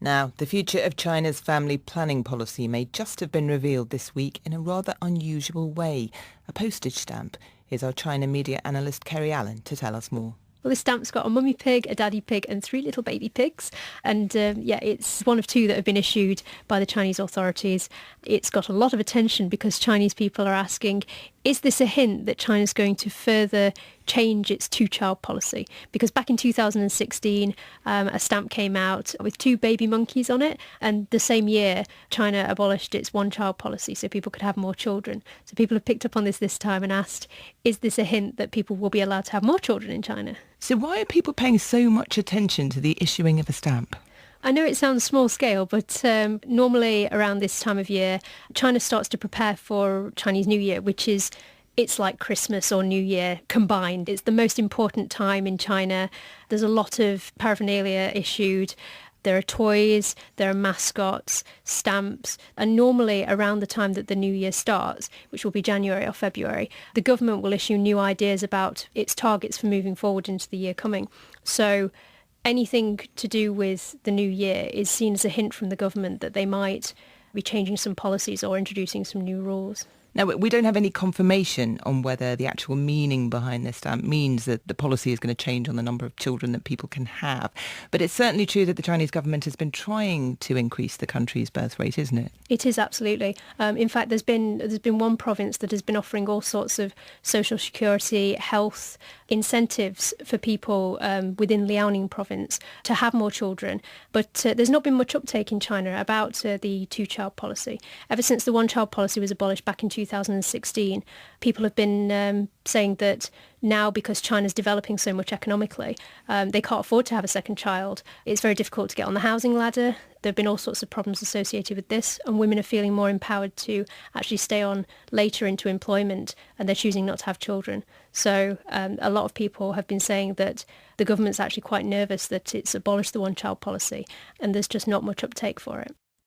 Now, the future of China's family planning policy may just have been revealed this week in a rather unusual way. A postage stamp. Here's our China media analyst Kerry Allen to tell us more. Well, this stamp's got a mummy pig, a daddy pig and 3 little baby pigs. And it's one of 2 that have been issued by the Chinese authorities. It's got a lot of attention because Chinese people are asking, is this a hint that China's going to further change its 2-child policy? Because back in 2016, a stamp came out with 2 baby monkeys on it. And the same year, China abolished its 1-child policy so people could have more children. So people have picked up on this time and asked, is this a hint that people will be allowed to have more children in China? So why are people paying so much attention to the issuing of a stamp? I know it sounds small scale, but normally around this time of year, China starts to prepare for Chinese New Year, it's like Christmas or New Year combined. It's the most important time in China. There's a lot of paraphernalia issued. There are toys, there are mascots, stamps, and normally around the time that the new year starts, which will be January or February, the government will issue new ideas about its targets for moving forward into the year coming. So anything to do with the new year is seen as a hint from the government that they might be changing some policies or introducing some new rules. Now, we don't have any confirmation on whether the actual meaning behind this stamp means that the policy is going to change on the number of children that people can have. But it's certainly true that the Chinese government has been trying to increase the country's birth rate, isn't it? It is, absolutely. In fact, there's been one province that has been offering all sorts of social security, health incentives for people within Liaoning province to have more children. But there's not been much uptake in China about the 2-child policy. Ever since the 1-child policy was abolished back in 2016, people have been saying that now, because China's developing so much economically, they can't afford to have a second child. It's very difficult to get on the housing ladder. There have been all sorts of problems associated with this, and women are feeling more empowered to actually stay on later into employment, and they're choosing not to have children. So a lot of people have been saying that the government's actually quite nervous that it's abolished the 1-child policy, and there's just not much uptake for it.